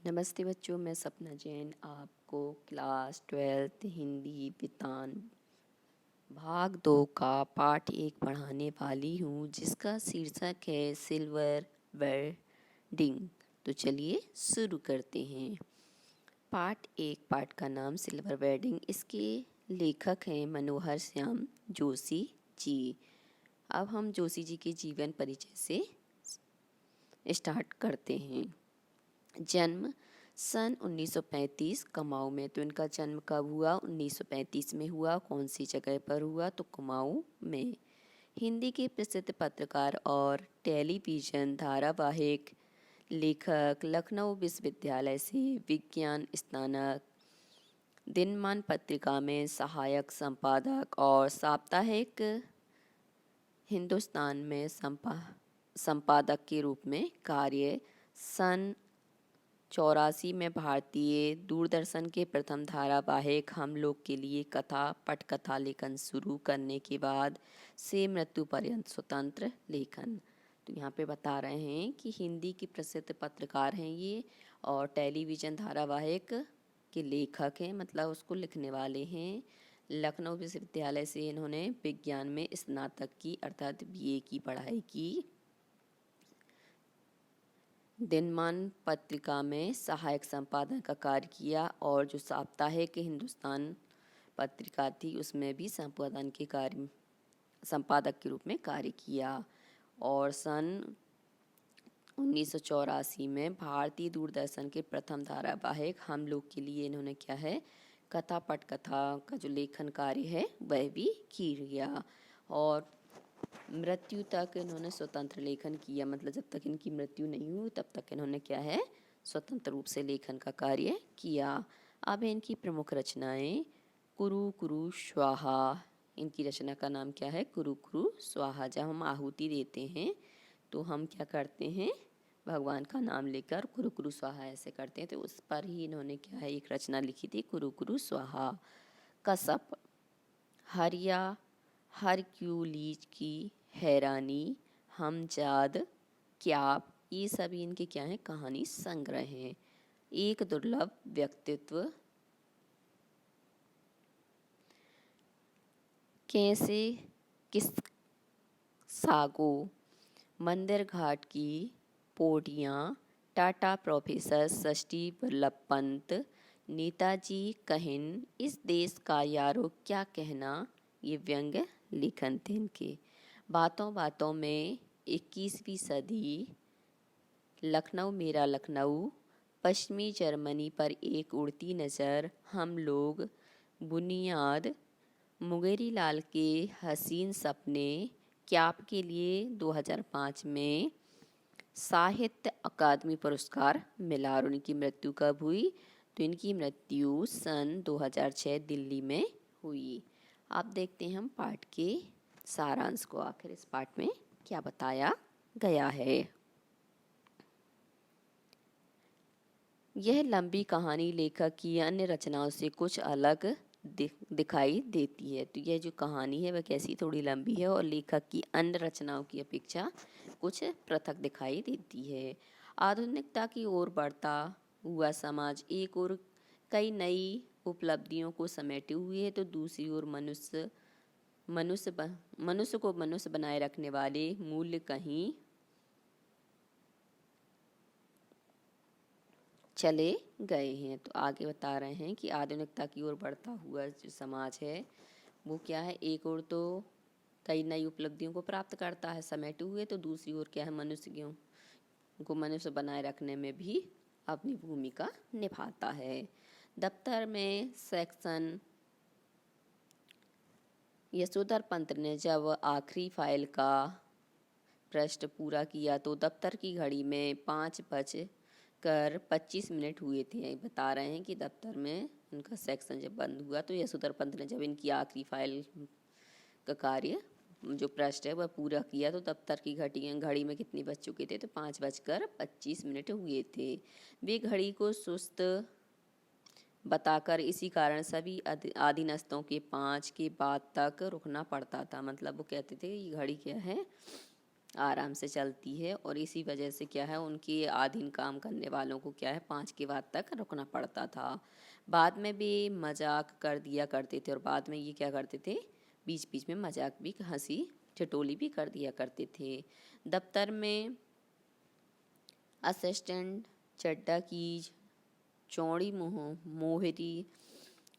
नमस्ते बच्चों, मैं सपना जैन आपको क्लास 12th हिंदी विज्ञान भाग 2 का पाठ 1 पढ़ाने वाली हूँ, जिसका शीर्षक है सिल्वर वेडिंग। तो चलिए शुरू करते हैं। पाठ 1 पाठ का नाम सिल्वर वेडिंग। इसके लेखक हैं मनोहर श्याम जोशी जी। अब हम जोशी जी के जीवन परिचय से स्टार्ट करते हैं। जन्म सन 1935 कुमाऊँ में। तो इनका जन्म कब हुआ? 1935 में हुआ। कौन सी जगह पर हुआ? तो कुमाऊँ में। हिंदी के प्रसिद्ध पत्रकार और टेलीविज़न धारावाहिक लेखक, लखनऊ विश्वविद्यालय से विज्ञान स्नातक, दिनमान पत्रिका में सहायक संपादक और साप्ताहिक हिंदुस्तान में संपादक के रूप में कार्य। सन 84 में भारतीय दूरदर्शन के प्रथम धारावाहिक हम लोग के लिए कथा पटकथा लेखन शुरू करने के बाद से मृत्यु पर्यंत स्वतंत्र लेखन। तो यहाँ पे बता रहे हैं कि हिंदी के प्रसिद्ध पत्रकार हैं ये, और टेलीविज़न धारावाहिक के लेखक हैं, मतलब उसको लिखने वाले हैं। लखनऊ विश्वविद्यालय से इन्होंने विज्ञान में स्नातक की अर्थात बीए की पढ़ाई की। दिनमान पत्रिका में सहायक संपादक का कार्य किया, और जो साप्ताहिक हिंदुस्तान पत्रिका थी उसमें भी संपादक के रूप में कार्य किया। और सन 1984 में भारतीय दूरदर्शन के प्रथम धारावाहिक हम लोग के लिए इन्होंने क्या है, कथा पटकथा का जो लेखन कार्य है वह भी किया। और मृत्यु तक इन्होंने स्वतंत्र लेखन किया, मतलब जब तक इनकी मृत्यु नहीं हुई तब तक इन्होंने क्या है, स्वतंत्र रूप से लेखन का कार्य किया। अब इनकी प्रमुख रचनाएं कुरु कुरु स्वाहा। इनकी रचना का नाम क्या है? कुरु कुरु स्वाहा। जब हम आहुति देते हैं तो हम क्या करते हैं, भगवान का नाम लेकर कुरु कुरु स्वाहा ऐसे करते हैं। तो उस पर ही इन्होंने क्या है, एक रचना लिखी थी, कुरु कुरु स्वाहा। कसप, हरिया हरक्यूलीज की हैरानी, हमजाद, क्याप, ये सभी इनके क्या हैं, कहानी संग्रह हैं। एक दुर्लभ व्यक्तित्व, कैसे किस सागो, मंदिर घाट की पौड़ियाँ, टाटा प्रोफेसर षष्ठी वल्लभ पंत, नेताजी कहिन, इस देश का यारो क्या कहना, ये व्यंग्य लेखन थे इनके। बातों बातों में 21वीं सदी, लखनऊ मेरा लखनऊ, पश्चिमी जर्मनी पर एक उड़ती नज़र, हम लोग, बुनियाद, मुंगेरी लाल के हसीन सपने, क्याप के लिए 2005 में साहित्य अकादमी पुरस्कार मिला। और उनकी मृत्यु कब हुई? तो इनकी मृत्यु सन 2006 दिल्ली में हुई। अब देखते हैं हम पाठ के सारांश को, आखिर इस पाठ में क्या बताया गया है। यह लंबी कहानी लेखक की अन्य रचनाओं से कुछ अलग दिखाई देती है। तो यह जो कहानी है वह कैसी, थोड़ी लंबी है और लेखक की अन्य रचनाओं की अपेक्षा कुछ पृथक दिखाई देती है। आधुनिकता की ओर बढ़ता हुआ समाज एक ओर कई नई उपलब्धियों को समेटे हुए है, तो दूसरी ओर मनुष्य को मनुष्य बनाए रखने वाले मूल्य कहीं चले गए हैं। तो आगे बता रहे हैं कि आधुनिकता की ओर बढ़ता हुआ जो समाज है वो क्या है, एक ओर तो कई नई उपलब्धियों को प्राप्त करता है समेटे हुए, तो दूसरी ओर क्या है, मनुष्य को मनुष्य बनाए रखने में भी अपनी भूमिका निभाता है। दफ्तर में सेक्शन यशोधर पंत ने जब आखिरी फाइल का पृष्ठ पूरा किया तो दफ्तर की घड़ी में 5:25 हुए थे। बता रहे हैं कि दफ्तर में उनका सेक्शन जब बंद हुआ तो यशोधर पंत ने जब इनकी आखिरी फाइल का कार्य जो पृष्ठ है वह पूरा किया तो दफ्तर की घड़ी में कितनी बज चुके थे, तो 5:25 हुए थे। वे घड़ी को सुस्त बताकर इसी कारण सभी अधीनस्थों के 5 के बाद तक रुकना पड़ता था। मतलब वो कहते थे ये घड़ी क्या है, आराम से चलती है। और इसी वजह से क्या है, उनके अधीन काम करने वालों को क्या है 5 के बाद तक रुकना पड़ता था। बाद में भी मजाक कर दिया करते थे और बाद में ये क्या करते थे, बीच बीच में मजाक भी, हंसी ठिठोली भी कर दिया करते थे। दफ्तर में असिस्टेंट चड्डा की चौड़ी मोहरी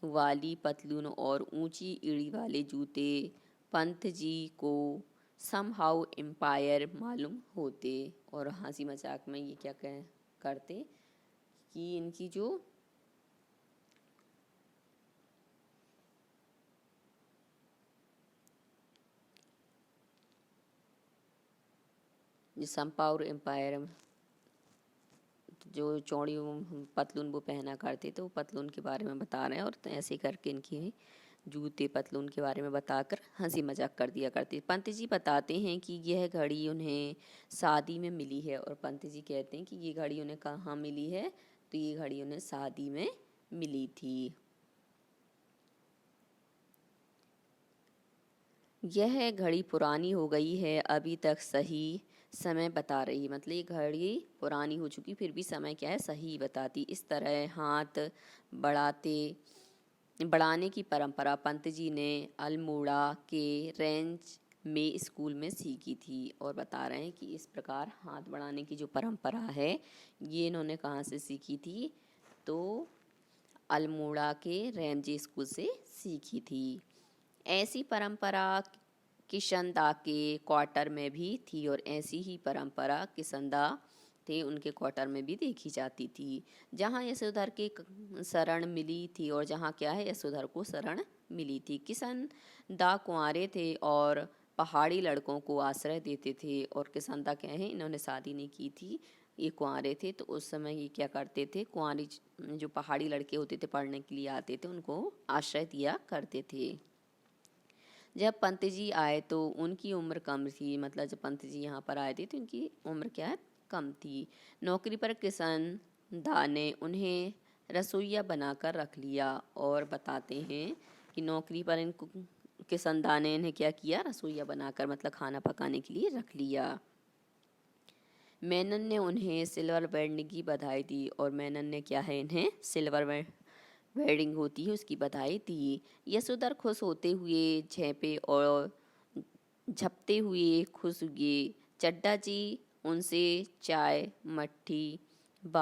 वाली पतलून और ऊंची एड़ी वाले जूते पंत जी को समहाउ एम्पायर मालूम होते। और हंसी मजाक में ये क्या करते कि इनकी जो समपावर एम्पायर जो चौड़ी पतलून वो पहना करते थे, वो पतलून के बारे में बता रहे हैं। और ऐसे करके इनकी जूते पतलून के बारे में बताकर हंसी मजाक कर दिया करते। पंत जी बताते हैं कि यह घड़ी उन्हें शादी में मिली है। और पंत जी कहते हैं कि ये घड़ी उन्हें कहाँ मिली है, तो ये घड़ी उन्हें शादी में मिली थी। यह घड़ी पुरानी हो गई है, अभी तक सही समय बता रही। मतलब ये घड़ी पुरानी हो चुकी, फिर भी समय क्या है, सही बताती। इस तरह हाथ बढ़ाने की परंपरा पंत जी ने अल्मोड़ा के रेंज में स्कूल में सीखी थी। और बता रहे हैं कि इस प्रकार हाथ बढ़ाने की जो परंपरा है, ये इन्होंने कहाँ से सीखी थी, तो अल्मोड़ा के रेंज स्कूल से सीखी थी। ऐसी परंपरा किशनदा के क्वार्टर में भी थी और ऐसी ही परंपरा किशनदा थे उनके क्वार्टर में भी देखी जाती थी। जहाँ यशोधर के शरण मिली थी और जहाँ क्या है, यशोधर को शरण मिली थी। किशनदा कुंवारे थे और पहाड़ी लड़कों को आश्रय देते थे। और किशनदा क्या है, इन्होंने शादी नहीं की थी, ये कुंवारे थे। तो उस समय ये क्या करते थे, कुंवारी जो पहाड़ी लड़के होते थे पढ़ने के लिए आते थे, उनको आश्रय दिया करते थे। जब पंत जी आए तो उनकी उम्र कम थी। मतलब जब पंत जी यहाँ पर आए थे तो उनकी उम्र क्या है, कम थी। नौकरी पर किशनदा ने उन्हें रसोइया बनाकर रख लिया। और बताते हैं कि नौकरी पर इनको किशनदा ने इन्हें क्या किया, रसोइया बनाकर मतलब खाना पकाने के लिए रख लिया। मेनन ने उन्हें सिल्वर वेडिंग की बधाई दी। और मेनन ने क्या है, इन्हें सिल्वर वेडिंग होती है उसकी बधाई दी। यशोधर खुश होते हुए झेपे और झपते हुए खुश हुए। चड्डा जी उनसे चाय मट्ठी व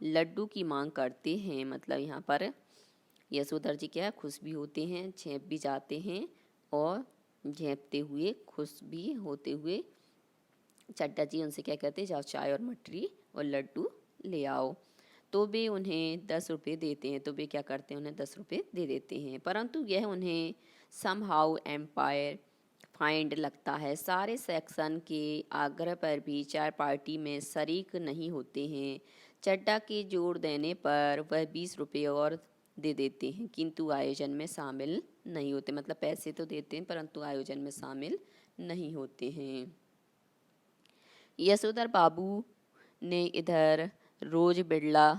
लड्डू की मांग करते हैं। मतलब यहाँ पर यशोधर जी क्या खुश भी होते हैं, झेप भी जाते हैं और झेपते हुए खुश भी होते हुए चड्डा जी उनसे क्या कहते हैं, जाओ चाय और मटरी और लड्डू ले आओ। तो वे उन्हें 10 रुपये देते हैं। तो वे क्या करते हैं, उन्हें 10 रुपये दे देते हैं। परंतु यह उन्हें समहाउ एम्पायर फाइंड लगता है। सारे सेक्शन के आग्रह पर भी चाय पार्टी में शरीक नहीं होते हैं। चड्डा के जोड़ देने पर वह 20 रुपये और दे देते हैं, किंतु आयोजन में शामिल नहीं होते। मतलब पैसे तो देते हैं परंतु आयोजन में शामिल नहीं होते हैं। यशोधर बाबू ने इधर रोज बिड़ला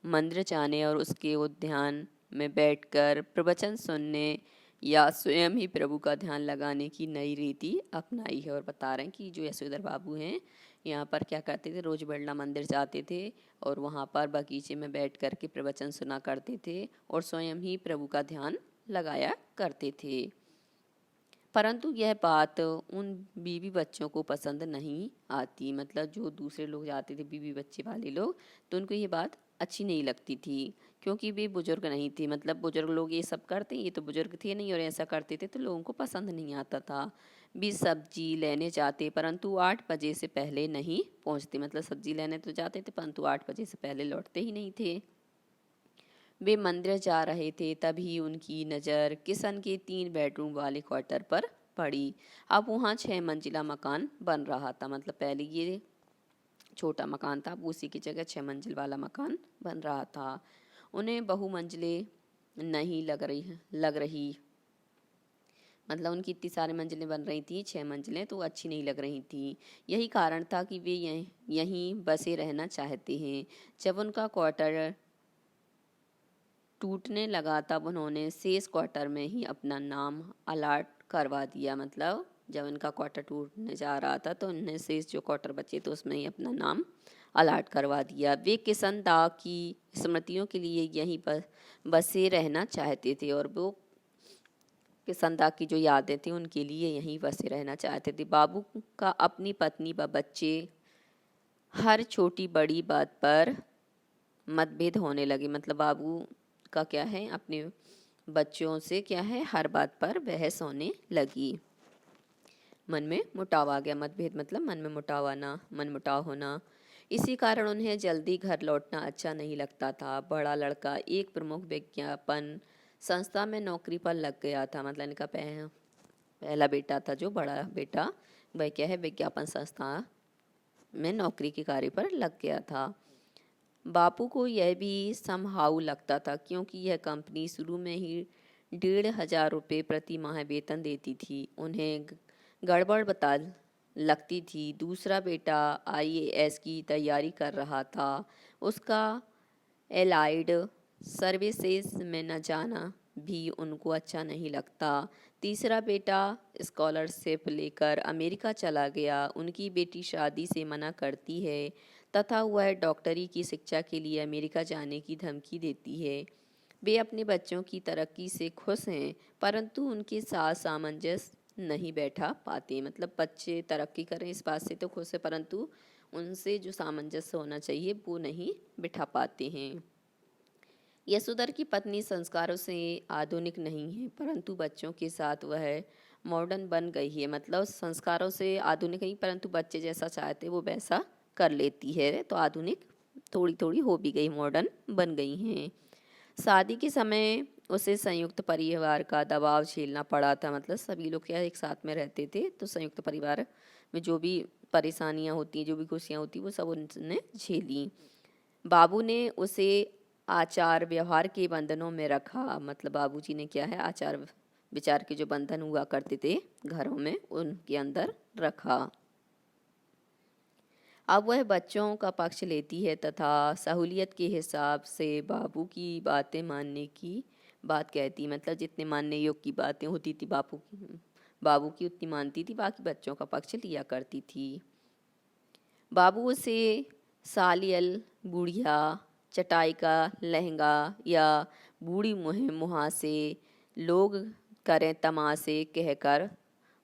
मंदिर जाने और उसके उद्यान में बैठकर प्रवचन सुनने या स्वयं ही प्रभु का ध्यान लगाने की नई रीति अपनाई है। और बता रहे हैं कि जो यशोधर बाबू हैं, यहाँ पर क्या करते थे, रोज बिड़ला मंदिर जाते थे और वहाँ पर बगीचे में बैठ कर के प्रवचन सुना करते थे और स्वयं ही प्रभु का ध्यान लगाया करते थे। परंतु यह बात उन बीवी बच्चों को पसंद नहीं आती। मतलब जो दूसरे लोग जाते थे बीवी बच्चे वाले लोग, तो उनको ये बात अच्छी नहीं लगती थी, क्योंकि वे बुजुर्ग नहीं थे। मतलब बुजुर्ग लोग ये सब करते, ये तो बुजुर्ग थे नहीं और ऐसा करते थे, तो लोगों को पसंद नहीं आता था। भी सब्जी लेने जाते परंतु 8 बजे से पहले नहीं पहुंचते। मतलब सब्जी लेने तो जाते थे परंतु 8 बजे से पहले लौटते ही नहीं थे। वे मंदिर जा रहे थे तभी उनकी नज़र किशन के 3 बेडरूम वाले क्वार्टर पर पड़ी। अब वहाँ 6 मंजिला मकान बन रहा था। मतलब पहले ये छोटा मकान था, अब उसी की जगह 6 मंजिल वाला मकान बन रहा था। उन्हें बहुमंजिले नहीं लग रही। मतलब उनकी इतनी सारी मंजिलें बन रही थी, 6 मंजिलें, तो अच्छी नहीं लग रही थी। यही कारण था कि वे यहीं बसे रहना चाहते हैं। जब उनका क्वार्टर टूटने लगा तब उन्होंने शेष क्वार्टर में ही अपना नाम अलाट करवा दिया। मतलब जब इनका क्वार्टर टूटने जा रहा था तो उन्हें शेष जो क्वार्टर बचे थे उसमें ही अपना नाम अलाट करवा दिया। वे किशन दा की स्मृतियों के लिए यहीं पर बसे रहना चाहते थे और वो किशन दा की जो यादें थी उनके लिए यहीं बसे रहना चाहते थे। बाबू का अपनी पत्नी व बच्चे हर छोटी बड़ी बात पर मतभेद होने लगे। मतलब बाबू का क्या है, अपने बच्चों से क्या है, हर बात पर बहस होने लगी। मन में मुटाव आ गया। मतभेद मतलब मन में मुटाव आना, मन मुटाव होना। इसी कारण उन्हें जल्दी घर लौटना अच्छा नहीं लगता था। बड़ा लड़का एक प्रमुख विज्ञापन संस्था में नौकरी पर लग गया था। मतलब इनका पहला बेटा था, जो बड़ा बेटा वह क्या है, विज्ञापन संस्था में नौकरी के कार्य पर लग गया था। बापू को यह भी समहाउ लगता था क्योंकि यह कंपनी शुरू में ही 1,500 रुपये प्रति माह वेतन देती थी। उन्हें गड़बड़ बता लगती थी। दूसरा बेटा आईएएस की तैयारी कर रहा था। उसका एलाइड सर्विसेज में न जाना भी उनको अच्छा नहीं लगता। तीसरा बेटा स्कॉलरशिप लेकर अमेरिका चला गया। उनकी बेटी शादी से मना करती है तथा वह डॉक्टरी की शिक्षा के लिए अमेरिका जाने की धमकी देती है। वे अपने बच्चों की तरक्की से खुश हैं परंतु उनके साथ सामंजस्य नहीं बैठा पाते। मतलब बच्चे तरक्की करें इस बात से तो खुश है परंतु उनसे जो सामंजस्य होना चाहिए वो नहीं बिठा पाते हैं। यशोधर की पत्नी संस्कारों से आधुनिक नहीं है परंतु बच्चों के साथ वह मॉडर्न बन गई है। मतलब संस्कारों से आधुनिक नहीं परंतु बच्चे जैसा चाहते वो वैसा कर लेती है, तो आधुनिक थोड़ी थोड़ी हो भी गई, मॉडर्न बन गई हैं। शादी के समय उसे संयुक्त परिवार का दबाव झेलना पड़ा था। मतलब सभी लोग क्या एक साथ में रहते थे तो संयुक्त परिवार में जो भी परेशानियां होती, जो भी खुशियां होती वो सब उसने झेली। बाबू ने उसे आचार व्यवहार के बंधनों में रखा। मतलब बाबूजी ने क्या है, आचार विचार के जो बंधन हुआ करते थे घरों में उनके अंदर रखा। अब वह बच्चों का पक्ष लेती है तथा सहूलियत के हिसाब से बाबू की बातें मानने की बात कहती। मतलब जितने मानने योग्य की बातें होती थी बाबू की उतनी मानती थी, बाकी बच्चों का पक्ष लिया करती थी। बाबू उसे सालियल, बुढ़िया, चटाई का लहंगा या बूढ़ी मुहासे, लोग करें तमाशे कहकर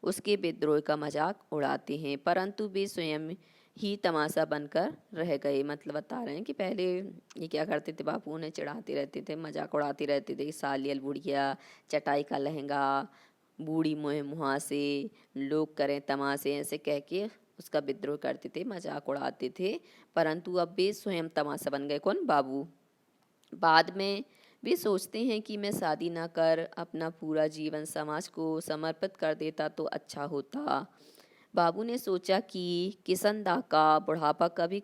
उसके विद्रोह का मजाक उड़ाते हैं परंतु वे स्वयं ही तमाशा बनकर रह गए। मतलब बता रहे हैं कि पहले ये क्या करते थे, बापू उन्हें चिढ़ाते रहते थे, मजाक उड़ाते रहते थे, सालियल, बुढ़िया, चटाई का लहंगा, बूढ़ी मुहासे, लोग करें तमाशे, ऐसे कह के उसका विद्रोह करते थे, मजाक उड़ाते थे परंतु अब वे स्वयं तमाशा बन गए। कौन? बाबू। बाद में वे सोचते हैं कि मैं शादी ना कर अपना पूरा जीवन समाज को समर्पित कर देता तो अच्छा होता। बाबू ने सोचा कि किशन दा का बुढ़ापा कभी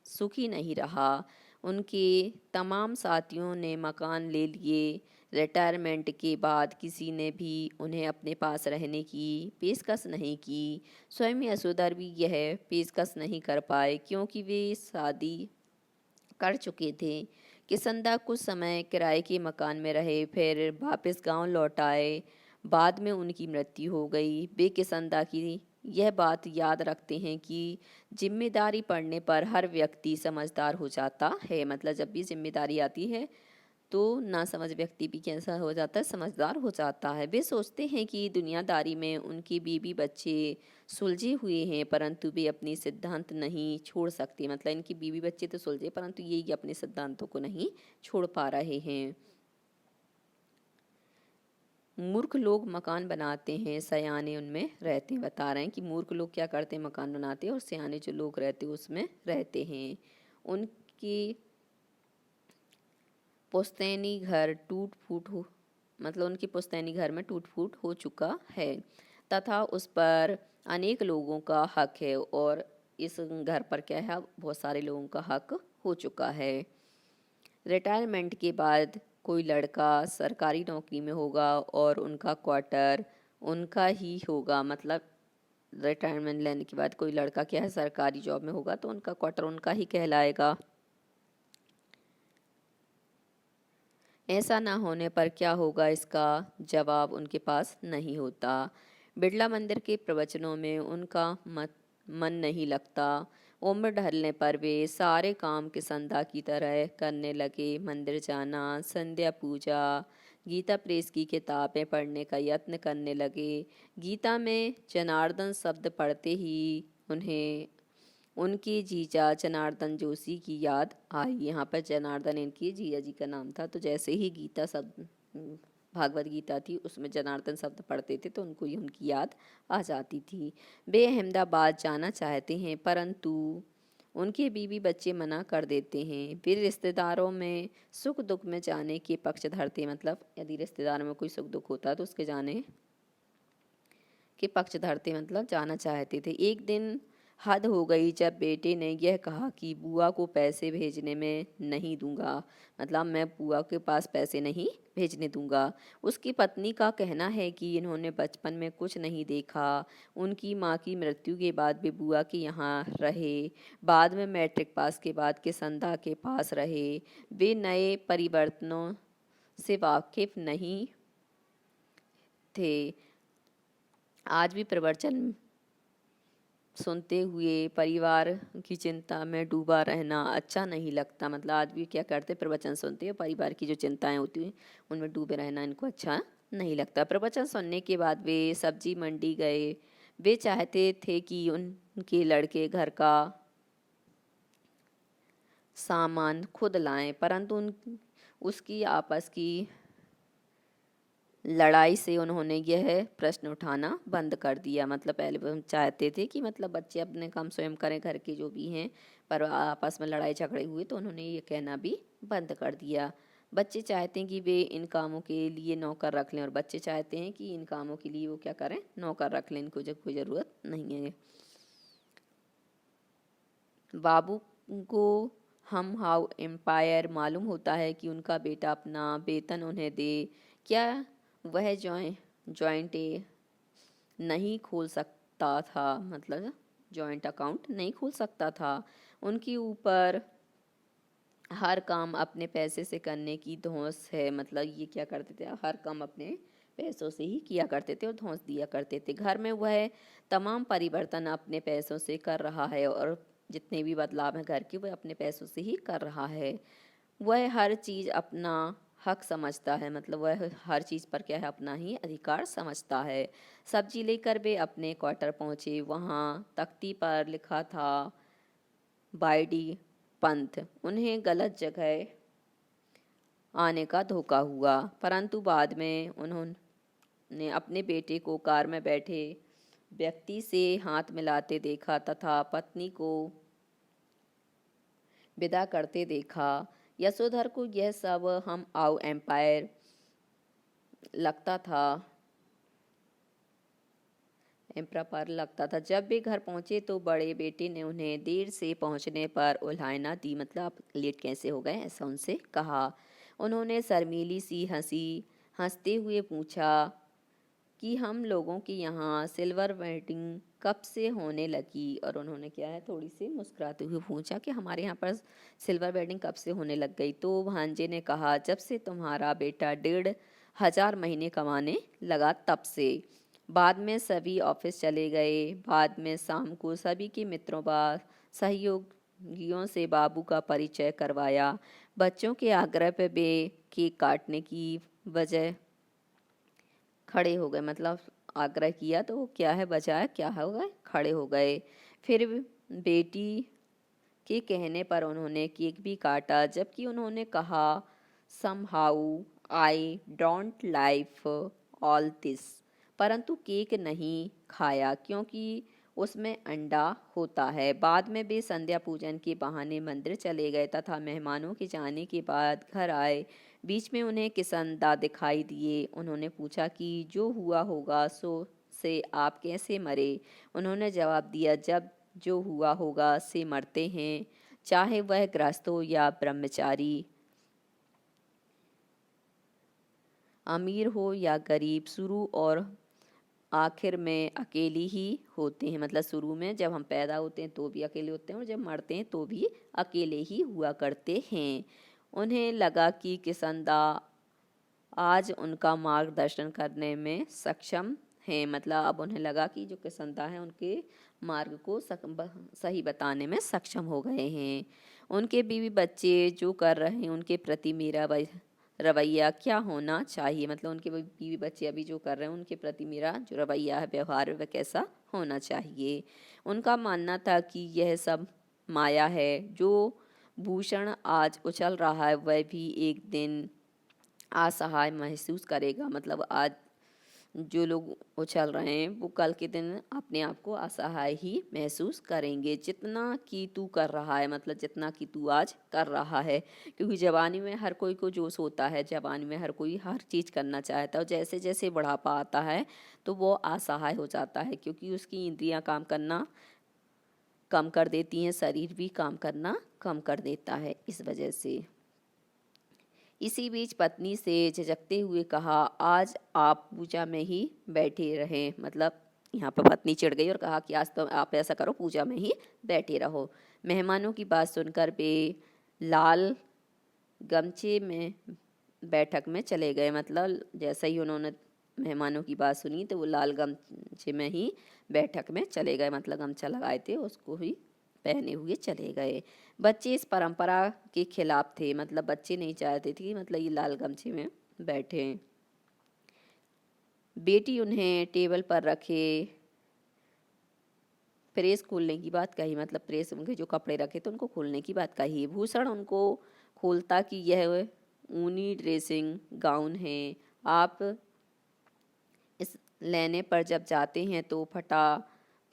सुखी नहीं रहा। उनके तमाम साथियों ने मकान ले लिए। रिटायरमेंट के बाद किसी ने भी उन्हें अपने पास रहने की पेशकश नहीं की। स्वयं यशोधर भी यह पेशकश नहीं कर पाए क्योंकि वे शादी कर चुके थे। किशनदा कुछ समय किराए के मकान में रहे, फिर वापस गांव लौट आए। बाद में उनकी मृत्यु हो गई। वे किशनदा की यह बात याद रखते हैं कि जिम्मेदारी पड़ने पर हर व्यक्ति समझदार हो जाता है। मतलब जब भी जिम्मेदारी आती है तो नासमझ व्यक्ति भी कैसा हो जाता है, समझदार हो जाता है। वे सोचते हैं कि दुनियादारी में उनकी बीवी बच्चे सुलझे हुए हैं परंतु वे अपने सिद्धांत नहीं छोड़ सकते। मतलब इनकी बीवी बच्चे तो सुलझे परंतु ये अपने सिद्धांतों को नहीं छोड़ पा रहे हैं। मूर्ख लोग मकान बनाते हैं, सयाने उनमें रहते हैं। बता रहे हैं कि मूर्ख लोग क्या करते हैं, मकान बनाते हैं और सयाने जो लोग रहते हैं उसमें रहते हैं। उनकी पुश्तैनी घर टूट फूट हो, मतलब उनकी पुश्तैनी घर में टूट फूट हो चुका है तथा उस पर अनेक लोगों का हक है और इस घर पर क्या है, बहुत सारे लोगों का हक हो चुका है। रिटायरमेंट के बाद कोई लड़का सरकारी नौकरी में होगा और उनका क्वार्टर उनका ही होगा। मतलब रिटायरमेंट लेने के बाद कोई लड़का क्या है, सरकारी जॉब में होगा तो उनका क्वार्टर उनका ही कहलाएगा। ऐसा ना होने पर क्या होगा, इसका जवाब उनके पास नहीं होता। बिड़ला मंदिर के प्रवचनों में उनका मन नहीं लगता। उम्र ढलने पर वे सारे काम किसंदा की तरह करने लगे। मंदिर जाना, संध्या पूजा, गीता प्रेस की किताबें पढ़ने का यत्न करने लगे। गीता में जनार्दन शब्द पढ़ते ही उन्हें उनके जीजा जनार्दन जोशी की याद आई। यहाँ पर जनार्दन इनकी जीजा जी का नाम था। तो जैसे ही गीता शब्द भागवत गीता थी उसमें जनार्दन शब्द पढ़ते थे तो उनको ही उनकी याद आ जाती थी। वे अहमदाबाद जाना चाहते हैं परंतु उनके बीवी बच्चे मना कर देते हैं। वे रिश्तेदारों में सुख दुख में जाने के पक्ष धरते, मतलब यदि रिश्तेदारों में कोई सुख दुख होता है तो उसके जाने के पक्ष धरते, मतलब जाना चाहते थे। एक दिन हद हो गई जब बेटे ने यह कहा कि बुआ को पैसे भेजने में नहीं दूंगा, मतलब मैं बुआ के पास पैसे नहीं भेजने दूंगा। उसकी पत्नी का कहना है कि इन्होंने बचपन में कुछ नहीं देखा। उनकी माँ की मृत्यु के बाद वे बुआ के यहाँ रहे। बाद में मैट्रिक पास के बाद किसंदा के पास रहे। वे नए परिवर्तनों से वाकिफ नहीं थे। आज भी प्रवचन सुनते हुए परिवार की चिंता में डूबा रहना अच्छा नहीं लगता। मतलब आज भी क्या करते, प्रवचन सुनते हैं, परिवार की जो चिंताएं होती हैं उनमें डूबे रहना इनको अच्छा नहीं लगता। प्रवचन सुनने के बाद वे सब्जी मंडी गए। वे चाहते थे कि उनके लड़के घर का सामान खुद लाएं, परंतु उसकी आपस की लड़ाई से उन्होंने यह प्रश्न उठाना बंद कर दिया। मतलब पहले हम चाहते थे कि मतलब बच्चे अपने काम स्वयं करें, घर के जो भी हैं, पर आपस में लड़ाई झगड़े हुए तो उन्होंने ये कहना भी बंद कर दिया। बच्चे चाहते हैं कि वे इन कामों के लिए नौकर रख लें और बच्चे चाहते हैं कि इन कामों के लिए वो क्या करें, नौकर रख लें, इनको जब कोई ज़रूरत नहीं है। बाबू को हम हाउ एम्पायर मालूम होता है कि उनका बेटा अपना वेतन उन्हें दे। क्या वह जॉइंट नहीं खोल सकता था, मतलब जॉइंट अकाउंट नहीं खोल सकता था। उनके ऊपर हर काम अपने पैसे से करने की धौंस है। मतलब ये क्या करते थे, हर काम अपने पैसों से ही किया करते थे और धौंस दिया करते थे। घर में वह तमाम परिवर्तन अपने पैसों से कर रहा है और जितने भी बदलाव हैं घर के वह अपने पैसों से ही कर रहा है। वह हर चीज़ अपना हक समझता है, मतलब वह हर चीज़ पर क्या है, अपना ही अधिकार समझता है। सब्जी लेकर वे अपने क्वार्टर पहुँचे। वहाँ तख्ती पर लिखा था बाय डी पंथ। उन्हें गलत जगह आने का धोखा हुआ, परंतु बाद में उन्होंने अपने बेटे को कार में बैठे व्यक्ति से हाथ मिलाते देखा तथा पत्नी को विदा करते देखा। यशोधर को यह सब हम आउ एम्पायर लगता था, एम्परा पर लगता था। जब वे घर पहुंचे तो बड़े बेटे ने उन्हें देर से पहुंचने पर उल्हायना दी, मतलब आप लेट कैसे हो गए, ऐसा उनसे कहा। उन्होंने शर्मीली सी हंसते हुए पूछा कि हम लोगों के यहाँ सिल्वर वेडिंग कब से होने लगी। और उन्होंने क्या है, थोड़ी सी मुस्कुराते हुए पूछा कि हमारे यहाँ पर सिल्वर वेडिंग कब से होने लग गई। तो भांजे ने कहा जब से तुम्हारा बेटा 1,500 महीने कमाने लगा तब से। बाद में सभी ऑफिस चले गए। बाद में शाम को सभी के मित्रों व सहयोगियों से बाबू का परिचय करवाया। बच्चों के आग्रह पर वे केक काटने की वजह खड़े हो गए, मतलब आग्रह किया तो क्या है, बजाय क्या हो गए, खड़े हो गए। फिर बेटी के कहने पर उन्होंने केक भी काटा, जबकि उन्होंने कहा somehow I don't like all this, परंतु केक नहीं खाया क्योंकि उसमें अंडा होता है। बाद में वे संध्या पूजन के बहाने मंदिर चले गए तथा मेहमानों के जाने के बाद घर आए। बीच में उन्हें किसंदा दिखाई दिए। उन्होंने पूछा कि जो हुआ होगा सो से आप कैसे मरे। उन्होंने जवाब दिया जब जो हुआ होगा से मरते हैं, चाहे वह गृहस्थ हो या ब्रह्मचारी, अमीर हो या गरीब, शुरू और आखिर में अकेले ही होते हैं। मतलब शुरू में जब हम पैदा होते हैं तो भी अकेले होते हैं और जब मरते हैं तो भी अकेले ही हुआ करते हैं। उन्हें लगा कि किसंदा आज उनका मार्गदर्शन करने में सक्षम हैं। मतलब अब उन्हें लगा कि जो किसनता है उनके मार्ग को सही बताने में सक्षम हो गए हैं। उनके बीवी बच्चे जो कर रहे हैं उनके प्रति मेरा रवैया क्या होना चाहिए। मतलब उनके बीवी बच्चे अभी जो कर रहे हैं उनके प्रति मेरा जो रवैया है, व्यवहार है, वह कैसा होना चाहिए। उनका मानना था कि यह सब माया है। जो भूषण आज उछल रहा है वह भी एक दिन असहाय महसूस करेगा। मतलब आज जो लोग उछल रहे हैं वो कल के दिन अपने आप को असहाय ही महसूस करेंगे। जितना कि तू कर रहा है, मतलब जितना कि तू आज कर रहा है, क्योंकि जवानी में हर कोई को जोश होता है, जवानी में हर कोई हर चीज़ करना चाहता है। और जैसे जैसे बुढ़ापा आता है तो वो असहाय हो जाता है, क्योंकि उसकी इंद्रियां काम करना कम कर देती हैं, शरीर भी काम करना कम कर देता है इस वजह से। इसी बीच पत्नी से झिझकते हुए कहा, आज आप पूजा में ही बैठे रहें। मतलब यहाँ पर पत्नी चिढ़ गई और कहा कि आज तो आप ऐसा करो, पूजा में ही बैठे रहो। मेहमानों की बात सुनकर वे लाल गमछे में बैठक में चले गए। मतलब जैसे ही उन्होंने मेहमानों की बात सुनी तो वो लाल गमछे में ही बैठक में चले गए। मतलब गमछा लगाए थे उसको ही पहने हुए चले गए। बच्चे इस परंपरा के खिलाफ थे। मतलब बच्चे नहीं चाहते थे कि मतलब ये लाल गमछे में बैठे। बेटी उन्हें टेबल पर रखे प्रेस खोलने की बात कही। मतलब प्रेस, उनके जो कपड़े रखे थे उनको खोलने की बात कही। भूषण उनको खोलता कि यह ऊनी ड्रेसिंग गाउन है, आप इस लेने पर जब जाते हैं तो फटा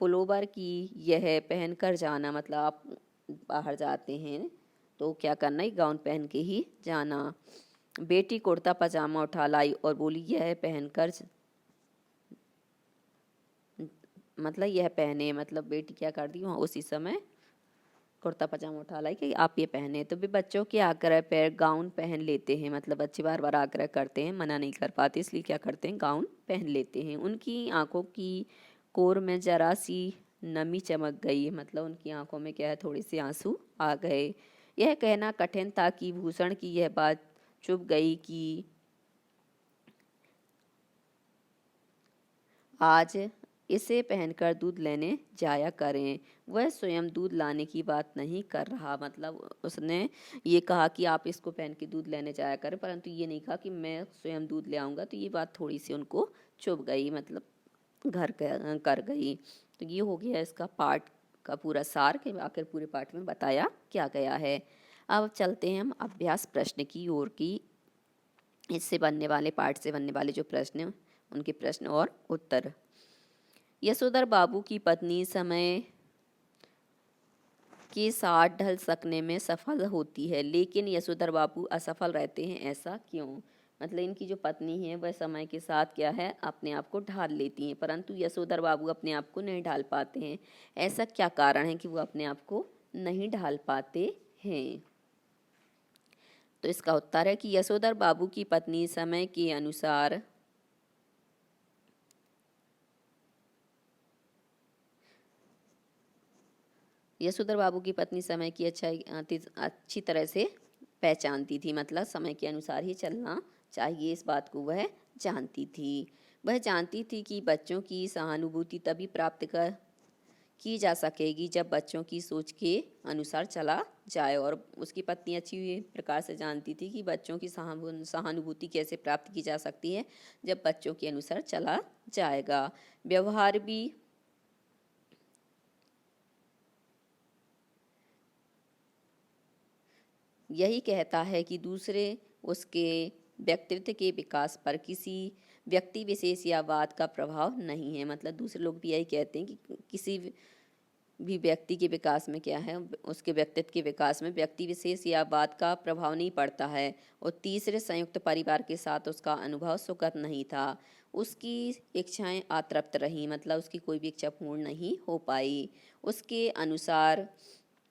पुलोवर की यह पहन कर जाना। मतलब आप बाहर जाते हैं तो क्या करना, ही गाउन पहन के ही जाना। बेटी कुर्ता पजामा उठा लाई और बोली, यह पहनकर मतलब यह पहने। मतलब बेटी क्या कर दी, वहाँ उसी समय कुर्ता पजामा उठा लाई कि आप ये पहने। तो भी बच्चों के आग्रह पर गाउन पहन लेते हैं। मतलब बच्चे बार बार आग्रह करते हैं, मना नहीं कर पाते, इसलिए क्या करते हैं, गाउन पहन लेते हैं। उनकी आंखों की कोर में जरा सी नमी चमक गई। मतलब उनकी आंखों में क्या है, थोड़े से आंसू आ गए। यह कहना कठिन था कि भूषण की यह बात चुभ गई कि आज इसे पहनकर दूध लेने जाया करें। वह स्वयं दूध लाने की बात नहीं कर रहा। मतलब उसने ये कहा कि आप इसको पहन के दूध लेने जाया करें, परंतु ये नहीं कहा कि मैं स्वयं दूध ले आऊँगा। तो ये बात थोड़ी सी उनको चुभ गई, मतलब घर कर गई। तो ये हो गया इसका पाठ का पूरा सार कि आखिर पूरे पाठ में बताया क्या गया है। अब चलते हैं हम अभ्यास प्रश्न की ओर की। इससे बनने वाले पाठ से बनने वाले जो प्रश्न हैं उनके प्रश्न और उत्तर। यशोधर बाबू की पत्नी समय के साथ ढल सकने में सफल होती है, लेकिन यशोधर बाबू असफल रहते हैं, ऐसा क्यों। मतलब इनकी जो पत्नी है वह समय के साथ क्या है, अपने आप को ढाल लेती हैं, परंतु यशोधर बाबू अपने आप को नहीं ढाल पाते हैं। ऐसा क्या कारण है कि वो अपने आप को नहीं ढाल पाते हैं। तो इसका उत्तर है कि यशोधर बाबू की पत्नी समय के अनुसार यशोधर बाबू की पत्नी समय की अच्छी तरह से पहचानती थी। मतलब समय के अनुसार ही चलना चाहिए, इस बात को वह जानती थी। वह जानती थी कि बच्चों की सहानुभूति तभी प्राप्त की जा सकेगी जब बच्चों की सोच के अनुसार चला जाए। और उसकी पत्नी अच्छी प्रकार से जानती थी कि बच्चों की सहानुभूति कैसे प्राप्त की जा सकती है, जब बच्चों के अनुसार चला जाएगा। व्यवहार भी यही कहता है कि दूसरे उसके व्यक्तित्व के विकास पर किसी व्यक्ति विशेष या बात का प्रभाव नहीं है। मतलब दूसरे लोग भी यही कहते हैं कि किसी भी व्यक्ति के विकास में क्या है, उसके व्यक्तित्व के विकास में व्यक्ति विशेष या बात का प्रभाव नहीं पड़ता है। और तीसरे संयुक्त परिवार के साथ उसका अनुभव सुखद नहीं था। उसकी इच्छाएं अतृप्त रहीं। मतलब उसकी कोई भी इच्छा पूर्ण नहीं हो पाई। उसके अनुसार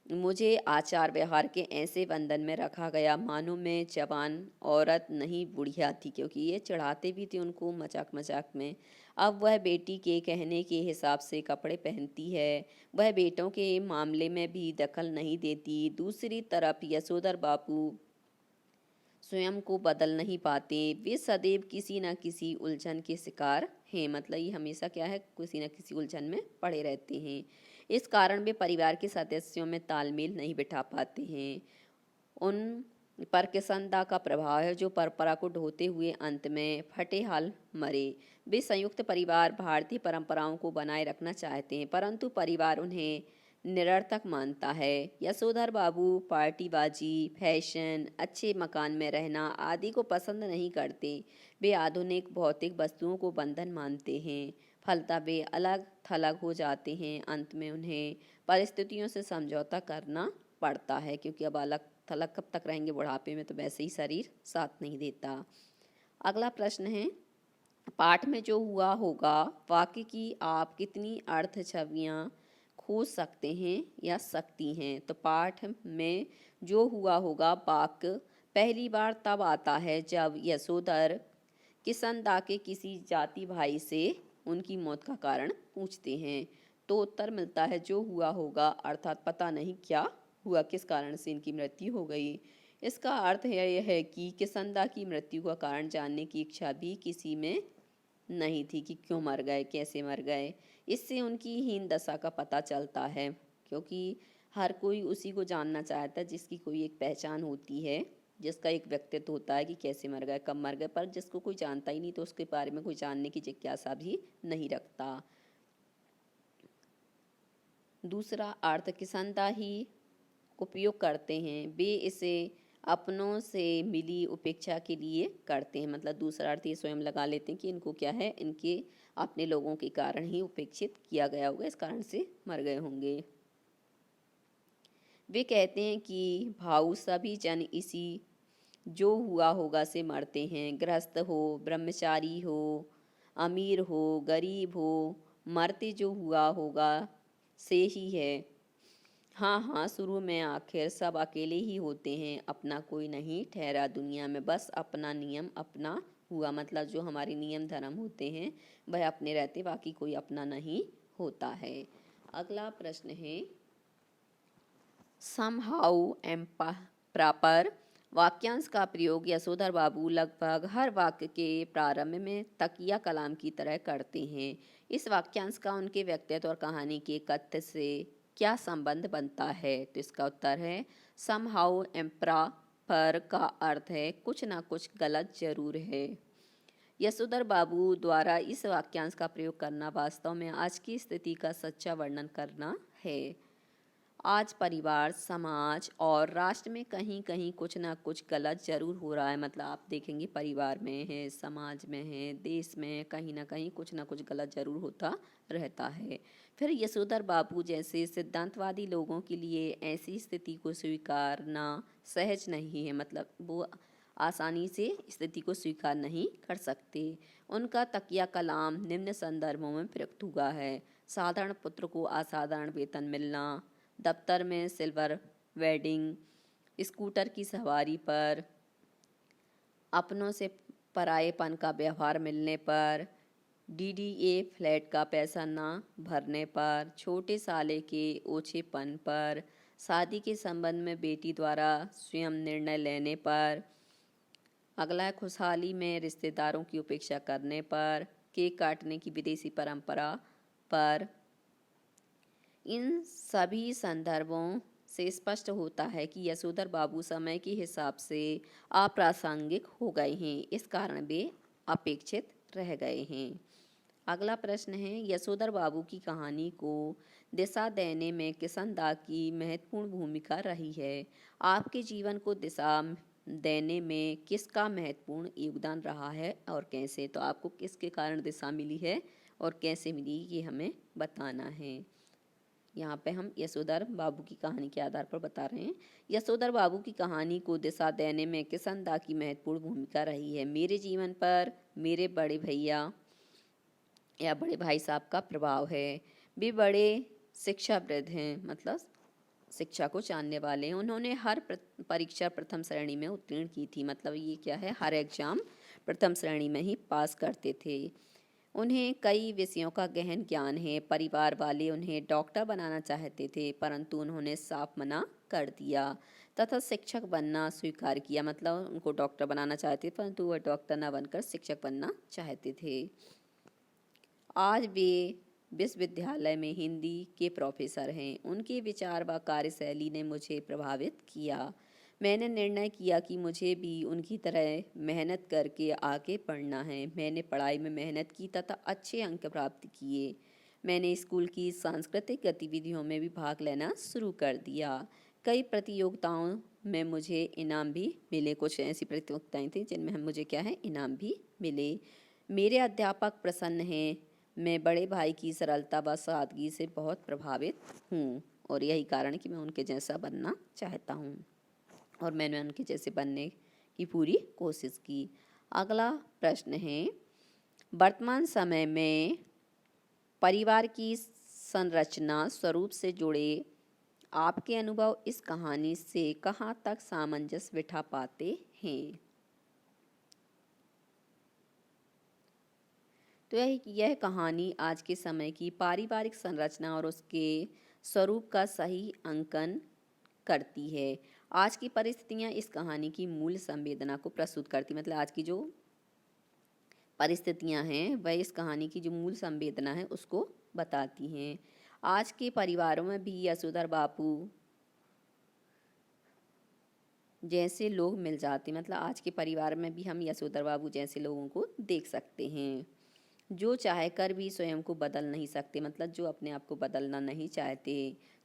मुझे आचार व्यवहार के ऐसे बंधन में रखा गया मानो मैं जवान औरत नहीं बुढ़िया थी, क्योंकि ये चढ़ाते भी थे उनको मजाक मजाक में। अब वह बेटी के कहने के हिसाब से कपड़े पहनती है। वह बेटों के मामले में भी दखल नहीं देती। दूसरी तरफ यशोधर बापू स्वयं को बदल नहीं पाते। वे सदैव किसी न किसी उलझन के शिकार हैं, मतलब ये हमेशा क्या है, किसी न किसी उलझन में पड़े रहते हैं। इस कारण वे परिवार के सदस्यों में तालमेल नहीं बिठा पाते हैं। उन पर किसंदा का प्रभाव है जो परंपरा को ढोते हुए अंत में फटे हाल मरे। वे संयुक्त परिवार भारतीय परंपराओं को बनाए रखना चाहते हैं, परंतु परिवार उन्हें निरर्थक मानता है। यशोधर बाबू पार्टीबाजी, फैशन, अच्छे मकान में रहना आदि को पसंद नहीं करते। वे आधुनिक भौतिक वस्तुओं को बंधन मानते हैं। फलतः वे अलग थलग हो जाते हैं। अंत में उन्हें परिस्थितियों से समझौता करना पड़ता है, क्योंकि अब अलग थलग कब तक रहेंगे, बुढ़ापे में तो वैसे ही शरीर साथ नहीं देता। अगला प्रश्न है, पाठ में जो हुआ होगा वाक्य की आप कितनी अर्थ छवियाँ खोज सकते हैं या सकती हैं? तो पाठ में जो हुआ होगा वाक्य पहली बार तब आता है जब यशोधर किसंदा के किसी जाति भाई से उनकी मौत का कारण पूछते हैं। तो उत्तर मिलता है जो हुआ होगा, अर्थात पता नहीं क्या हुआ, किस कारण से इनकी मृत्यु हो गई। इसका अर्थ यह है कि किसंदा की मृत्यु का कारण जानने की इच्छा भी किसी में नहीं थी कि क्यों मर गए, कैसे मर गए। इससे उनकी हीन दशा का पता चलता है, क्योंकि हर कोई उसी को जानना चाहता है जिसकी कोई एक पहचान होती है, जिसका एक व्यक्तित्व होता है कि कैसे मर गए, कब मर गए। पर जिसको कोई जानता ही नहीं तो उसके बारे में कोई जानने की जिज्ञासा भी नहीं रखता। दूसरा अर्थ किसंदा ही उपयोग करते हैं, वे इसे अपनों से मिली उपेक्षा के लिए करते हैं। मतलब दूसरा अर्थ ये स्वयं लगा लेते हैं कि इनको क्या है, इनके अपने लोगों के कारण ही उपेक्षित किया गया होगा, इस कारण से मर गए होंगे। वे कहते हैं कि भाऊ सभी जन इसी जो हुआ होगा से मरते हैं। गृहस्थ हो, ब्रह्मचारी हो, अमीर हो, गरीब हो, मरते जो हुआ होगा से ही है। हाँ हाँ, शुरू में आखिर सब अकेले ही होते हैं, अपना कोई नहीं ठहरा दुनिया में, बस अपना नियम अपना हुआ। मतलब जो हमारे नियम धर्म होते हैं वह अपने रहते, बाकी कोई अपना नहीं होता है। अगला प्रश्न है, समहाउ एम प्रॉपर वाक्यांश का प्रयोग यशोधर बाबू लगभग हर वाक्य के प्रारंभ में तकिया कलाम की तरह करते हैं। इस वाक्यांश का उनके व्यक्तित्व और कहानी के कथ्य से क्या संबंध बनता है? तो इसका उत्तर है समहाउ इम्प्रॉपर का अर्थ है कुछ ना कुछ गलत जरूर है। यशोधर बाबू द्वारा इस वाक्यांश का प्रयोग करना वास्तव में आज की स्थिति का सच्चा वर्णन करना है। आज परिवार, समाज और राष्ट्र में कहीं कहीं कुछ ना कुछ गलत जरूर हो रहा है। मतलब आप देखेंगे परिवार में है, समाज में है, देश में कहीं ना कहीं कुछ ना कुछ गलत जरूर होता रहता है। फिर यशोधर बाबू जैसे सिद्धांतवादी लोगों के लिए ऐसी स्थिति को स्वीकारना सहज नहीं है। मतलब वो आसानी से स्थिति को स्वीकार नहीं कर सकते। उनका तकिया कलाम निम्न संदर्भों में प्रयुक्त हुआ है। साधारण पुत्र को असाधारण वेतन मिलना, दफ्तर में सिल्वर वेडिंग, स्कूटर की सवारी पर, अपनों से परायेपन का व्यवहार मिलने पर, डीडीए फ्लैट का पैसा ना भरने पर, छोटे साले के ओछेपन पर, शादी के संबंध में बेटी द्वारा स्वयं निर्णय लेने पर, अगला है खुशहाली में रिश्तेदारों की उपेक्षा करने पर, केक काटने की विदेशी परंपरा पर। इन सभी संदर्भों से स्पष्ट होता है कि यशोधर बाबू समय के हिसाब से अप्रासंगिक हो गए हैं, इस कारण वे अपेक्षित रह गए हैं। अगला प्रश्न है, यशोधर बाबू की कहानी को दिशा देने में किसंदा की महत्वपूर्ण भूमिका रही है। आपके जीवन को दिशा देने में किसका महत्वपूर्ण योगदान रहा है और कैसे? तो आपको किसके कारण दिशा मिली है और कैसे मिली, ये हमें बताना है। यहाँ पे हम यशोधर बाबू की कहानी के आधार पर बता रहे हैं। यशोधर बाबू की कहानी को दिशा देने में किसंदा की महत्वपूर्ण भूमिका रही है। मेरे जीवन पर मेरे बड़े भैया या बड़े भाई साहब का प्रभाव है। वे बड़े शिक्षाविद हैं, मतलब शिक्षा को जानने वाले हैं। उन्होंने हर परीक्षा प्रथम श्रेणी में उत्तीर्ण की थी। मतलब ये क्या है, हर एग्जाम प्रथम श्रेणी में ही पास करते थे। उन्हें कई विषयों का गहन ज्ञान है। परिवार वाले उन्हें डॉक्टर बनाना चाहते थे, परंतु उन्होंने साफ मना कर दिया तथा शिक्षक बनना स्वीकार किया। मतलब उनको डॉक्टर बनाना चाहते थे, परंतु वह डॉक्टर न बनकर शिक्षक बनना चाहते थे। आज वे विश्वविद्यालय में हिंदी के प्रोफेसर हैं। उनके विचार व कार्यशैली ने मुझे प्रभावित किया। मैंने निर्णय किया कि मुझे भी उनकी तरह मेहनत करके आगे पढ़ना है। मैंने पढ़ाई में मेहनत की तथा अच्छे अंक प्राप्त किए। मैंने स्कूल की सांस्कृतिक गतिविधियों में भी भाग लेना शुरू कर दिया। कई प्रतियोगिताओं में मुझे इनाम भी मिले। कुछ ऐसी प्रतियोगिताएं थी जिनमें मुझे क्या है, इनाम भी मिले। मेरे अध्यापक प्रसन्न हैं। मैं बड़े भाई की सरलता व सादगी से बहुत प्रभावित हूँ और यही कारण कि मैं उनके जैसा बनना चाहता हूँ और मैंने उनके जैसे बनने की पूरी कोशिश की। अगला प्रश्न है, वर्तमान समय में परिवार की संरचना स्वरूप से जुड़े आपके अनुभव इस कहानी से कहाँ तक सामंजस्य बिठा पाते हैं? तो यह कहानी आज के समय की पारिवारिक संरचना और उसके स्वरूप का सही अंकन करती है। आज की परिस्थितियाँ इस कहानी की मूल संवेदना को प्रस्तुत करती, मतलब आज की जो परिस्थितियाँ हैं वह इस कहानी की जो मूल संवेदना है उसको बताती हैं। आज के परिवारों में भी यशोधर बापू जैसे लोग मिल जाते, मतलब आज के परिवार में भी हम यशोधर बाबू जैसे लोगों को देख सकते हैं जो चाह कर भी स्वयं को बदल नहीं सकते, मतलब जो अपने आप को बदलना नहीं चाहते।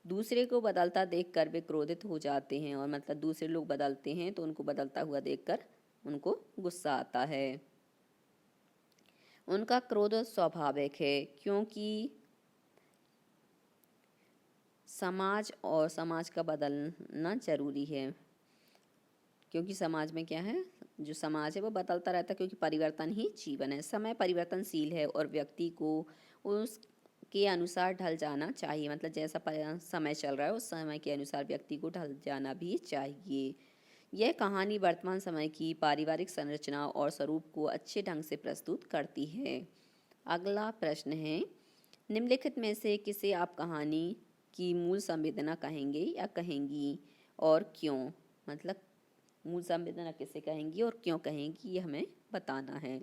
दूसरे को बदलता देखकर वे क्रोधित हो जाते हैं और मतलब दूसरे लोग बदलते हैं तो उनको बदलता हुआ देखकर उनको गुस्सा आता है। उनका क्रोध स्वाभाविक है क्योंकि समाज और समाज का बदलना जरूरी है, क्योंकि समाज में क्या है, जो समाज है वो बदलता रहता है क्योंकि परिवर्तन ही जीवन है। समय परिवर्तनशील है और व्यक्ति को उसके अनुसार ढल जाना चाहिए, मतलब जैसा समय चल रहा है उस समय के अनुसार व्यक्ति को ढल जाना भी चाहिए। यह कहानी वर्तमान समय की पारिवारिक संरचना और स्वरूप को अच्छे ढंग से प्रस्तुत करती है। अगला प्रश्न है, निम्नलिखित में से किसे आप कहानी की मूल संवेदना कहेंगे या कहेंगी और क्यों? मतलब मूल संवेदना किसे कहेंगी और क्यों कहेंगी ये हमें बताना है।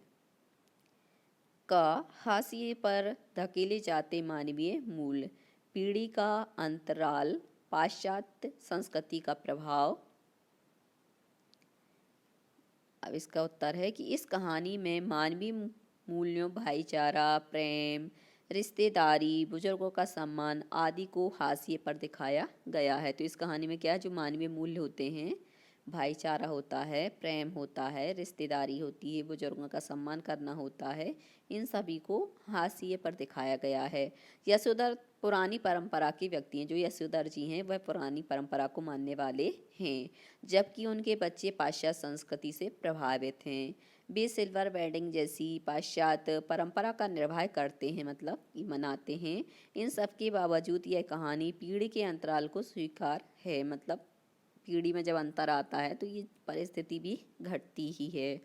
क, हाशिए पर धकेले जाते मानवीय मूल, पीढ़ी का अंतराल, पाश्चात्य संस्कृति का प्रभाव। अब इसका उत्तर है कि इस कहानी में मानवीय मूल्यों, भाईचारा, प्रेम, रिश्तेदारी, बुजुर्गों का सम्मान आदि को हाशिए पर दिखाया गया है। तो इस कहानी में क्या है, जो मानवीय मूल्य होते हैं, भाईचारा होता है, प्रेम होता है, रिश्तेदारी होती है, बुजुर्गों का सम्मान करना होता है, इन सभी को हाशिए पर दिखाया गया है। यशोधर पुरानी परंपरा के व्यक्ति हैं। जो यशोधर जी हैं वह पुरानी परंपरा को मानने वाले हैं, जबकि उनके बच्चे पाश्चात्य संस्कृति से प्रभावित हैं। वे सिल्वर वेडिंग जैसी पाश्चात्य परंपरा का निर्वाह करते हैं, मतलब मनाते हैं। इन सब के बावजूद यह कहानी पीढ़ी के अंतराल को स्वीकार है, मतलब पीढ़ी में जब अंतर आता है तो ये परिस्थिति भी घटती ही है।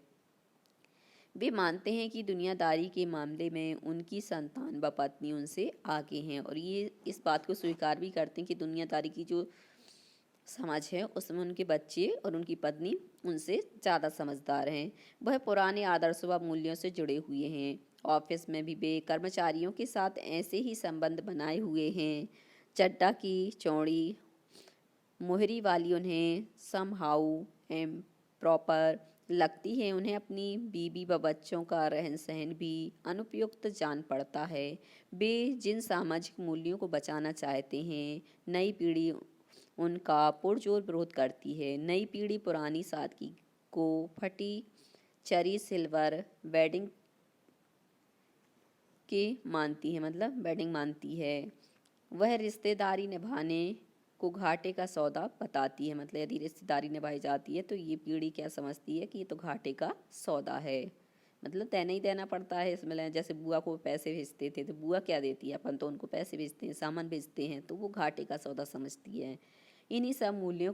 वे मानते हैं कि दुनियादारी के मामले में उनकी संतान व पत्नी उनसे आगे हैं और ये इस बात को स्वीकार भी करते हैं कि दुनियादारी की जो समाज है उसमें उनके बच्चे और उनकी पत्नी उनसे ज़्यादा समझदार हैं। वह पुराने आदर्शों व मूल्यों से जुड़े हुए हैं। ऑफिस में भी वे कर्मचारियों के साथ ऐसे ही संबंध बनाए हुए हैं। चड्डा की चौड़ी मोहरी वाली उन्हें समहाउ एम प्रॉपर लगती है। उन्हें अपनी बीवी व बच्चों का रहन सहन भी अनुपयुक्त जान पड़ता है। वे जिन सामाजिक मूल्यों को बचाना चाहते हैं, नई पीढ़ी उनका पुरजोर विरोध करती है। नई पीढ़ी पुरानी सादगी को फटी चरी सिल्वर वेडिंग के मानती है, मतलब वेडिंग मानती है। वह रिश्तेदारी निभाने को घाटे का सौदा बताती है, मतलब यदि रिश्तेदारी निभाई जाती है तो ये पीढ़ी क्या समझती है कि ये तो घाटे का सौदा है, मतलब देना ही देना पड़ता है इसमें। जैसे बुआ को पैसे भेजते थे तो बुआ क्या देती है, अपन तो उनको पैसे भेजते हैं, सामान भेजते हैं, तो वो घाटे का सौदा समझती है। इन्हीं सब मूल्यों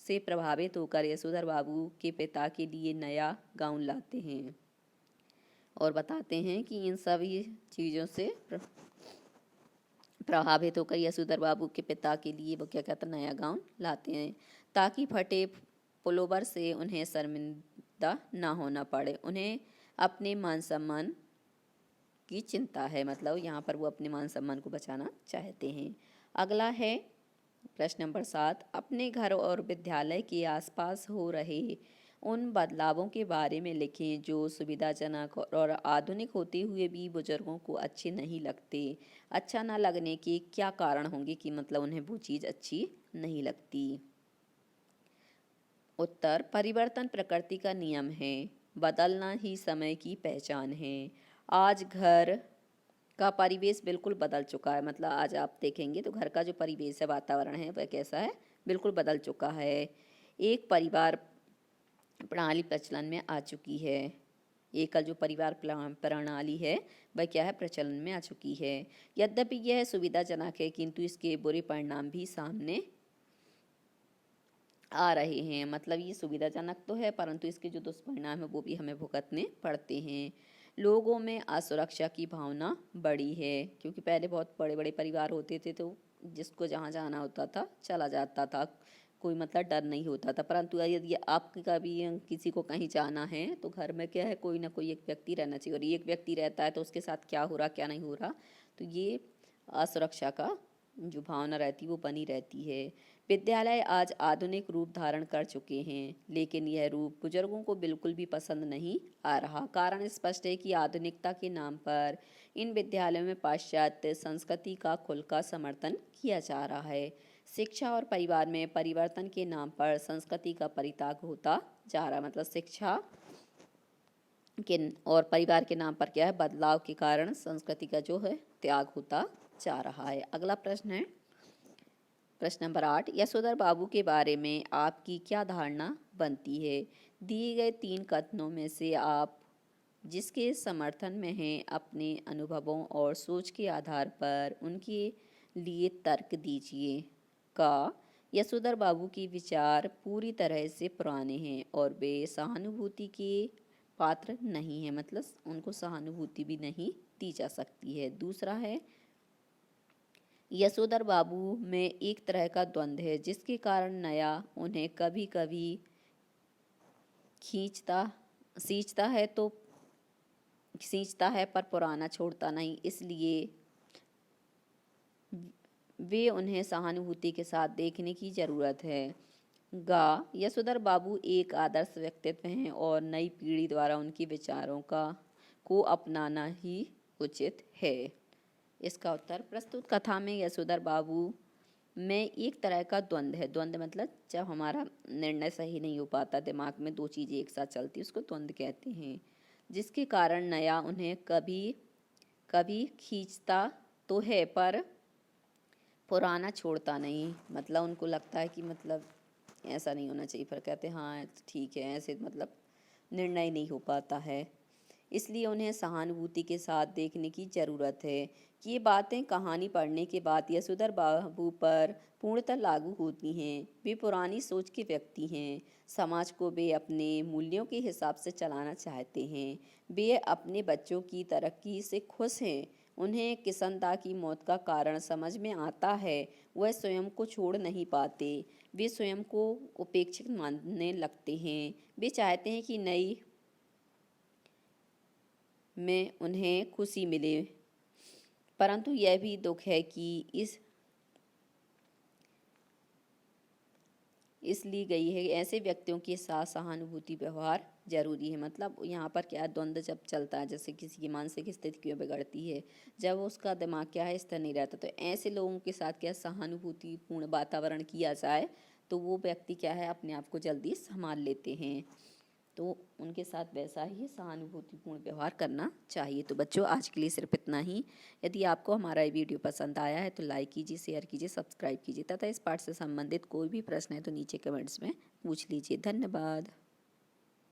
से प्रभावित होकर यशोधर बाबू के पिता के लिए नया गाउन लाते हैं और बताते हैं कि इन सभी चीज़ों से प्रभावित होकर यशोधर बाबू के पिता के लिए वो क्या कहते हैं, नया गाउन लाते हैं ताकि फटे पुलोवर से उन्हें शर्मिंदा ना होना पड़े। उन्हें अपने मान सम्मान की चिंता है, मतलब यहाँ पर वो अपने मान सम्मान को बचाना चाहते हैं। अगला है प्रश्न नंबर 7, अपने घर और विद्यालय के आसपास हो रहे उन बदलावों के बारे में लिखें जो सुविधाजनक और आधुनिक होते हुए भी बुजुर्गों को अच्छे नहीं लगते। अच्छा ना लगने के क्या कारण होंगे कि मतलब उन्हें वो चीज़ अच्छी नहीं लगती। उत्तर, परिवर्तन प्रकृति का नियम है, बदलना ही समय की पहचान है। आज घर का परिवेश बिल्कुल बदल चुका है, मतलब आज आप देखेंगे तो घर का जो परिवेश है, वातावरण है, वह कैसा है, बिल्कुल बदल चुका है। एक परिवार प्रणाली प्रचलन में आ चुकी है। एकल जो परिवार प्रणाली है वह क्या है, प्रचलन में आ चुकी है। यद्यपि यह सुविधाजनक है किंतु इसके बुरे परिणाम भी सामने आ रहे हैं। मतलब ये सुविधाजनक तो है परंतु इसके जो दुष्परिणाम है वो भी हमें भुगतने पड़ते हैं। लोगों में असुरक्षा की भावना बढ़ी है, क्योंकि पहले बहुत बड़े बड़े परिवार होते थे तो जिसको जहाँ जाना होता था चला जाता था, कोई मतलब डर नहीं होता था। परंतु यदि आपका कभी किसी को कहीं जाना है तो घर में क्या है, कोई ना कोई एक व्यक्ति रहना चाहिए, और एक व्यक्ति रहता है तो उसके साथ क्या हो रहा क्या नहीं हो रहा, तो ये असुरक्षा का जो भावना रहती है वो बनी रहती है। विद्यालय आज आधुनिक रूप धारण कर चुके हैं, लेकिन यह रूप बुजुर्गों को बिल्कुल भी पसंद नहीं आ रहा। कारण स्पष्ट है कि आधुनिकता के नाम पर इन विद्यालयों में पाश्चात्य संस्कृति का खुलकर समर्थन किया जा रहा है। शिक्षा और परिवार में परिवर्तन के नाम पर संस्कृति का परित्याग होता जा रहा है, मतलब शिक्षा के और परिवार के नाम पर क्या है, बदलाव के कारण संस्कृति का जो है त्याग होता जा रहा है। अगला प्रश्न है प्रश्न नंबर 8, यशोधर बाबू के बारे में आपकी क्या धारणा बनती है। दिए गए 3 कथनों में से आप जिसके समर्थन में हैं अपने अनुभवों और सोच के आधार पर उनके लिए तर्क दीजिए। का, यशोधर बाबू के विचार पूरी तरह से पुराने हैं और वे सहानुभूति के पात्र नहीं है, मतलब उनको सहानुभूति भी नहीं दी जा सकती है। दूसरा है, यशोधर बाबू में एक तरह का द्वंद्व है जिसके कारण नया उन्हें कभी कभी खींचता है पर पुराना छोड़ता नहीं, इसलिए वे उन्हें सहानुभूति के साथ देखने की जरूरत है। गा, यशोधर बाबू एक आदर्श व्यक्तित्व हैं और नई पीढ़ी द्वारा उनके विचारों को अपनाना ही उचित है। इसका उत्तर, प्रस्तुत कथा में यशोधर बाबू में एक तरह का द्वंद्व है। द्वंद्व मतलब जब हमारा निर्णय सही नहीं हो पाता, दिमाग में 2 चीज़ें एक साथ चलती उसको द्वंद्व कहते हैं, जिसके कारण नया उन्हें कभी कभी खींचता तो है पर पुराना छोड़ता नहीं। मतलब उनको लगता है कि मतलब ऐसा नहीं होना चाहिए, पर कहते हैं हाँ ठीक है, ऐसे मतलब निर्णय नहीं हो पाता है, इसलिए उन्हें सहानुभूति के साथ देखने की ज़रूरत है। कि ये बातें कहानी पढ़ने के बाद यशोधर बाबू पर पूर्णतः लागू होती हैं। वे पुरानी सोच के व्यक्ति हैं, समाज को वे अपने मूल्यों के हिसाब से चलाना चाहते हैं। वे अपने बच्चों की तरक्की से खुश हैं। उन्हें किसनदा की मौत का कारण समझ में आता है, वह स्वयं को छोड़ नहीं पाते, वे स्वयं को उपेक्षित मानने लगते हैं। वे चाहते हैं कि नई में उन्हें खुशी मिले, परंतु यह भी दुख है कि इसलिए गई है ऐसे व्यक्तियों के साथ सहानुभूति व्यवहार जरूरी है। मतलब यहाँ पर क्या द्वंद्व जब चलता है, जैसे किसी की मानसिक स्थिति क्यों बिगड़ती है, जब उसका दिमाग क्या है स्थिर नहीं रहता, तो ऐसे लोगों के साथ क्या सहानुभूतिपूर्ण वातावरण किया जाए तो वो व्यक्ति क्या है अपने आप को जल्दी संभाल लेते हैं। तो उनके साथ वैसा ही सहानुभूतिपूर्ण व्यवहार करना चाहिए। तो बच्चों आज के लिए सिर्फ इतना ही। यदि आपको हमारा ये वीडियो पसंद आया है तो लाइक कीजिए, शेयर कीजिए, सब्सक्राइब कीजिए तथा इस पाठ से संबंधित कोई भी प्रश्न है तो नीचे कमेंट्स में पूछ लीजिए। धन्यवाद।